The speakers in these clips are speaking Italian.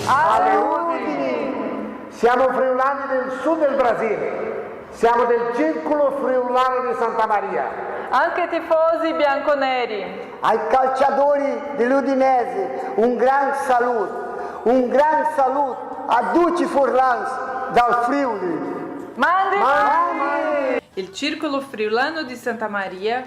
Alle Udini! Siamo friulani del sud del Brasile, siamo del Circolo Friulano di Santa Maria. Anche tifosi bianconeri. Ai calciatori dell'Udinese un gran saluto a tutti i furlans dal Friuli. Mandi! Il Circolo Friulano di Santa Maria,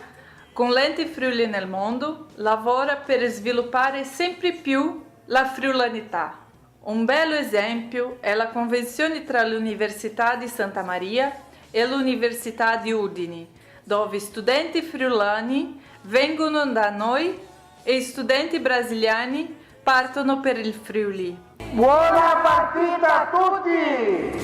con l'ente Friuli nel mondo, lavora per sviluppare sempre più la friulanità. Un bello esempio è la convenzione tra l'Università di Santa Maria e l'Università di Udine, dove studenti friulani vengono da noi e studenti brasiliani partono per il Friuli. Buona partita a tutti!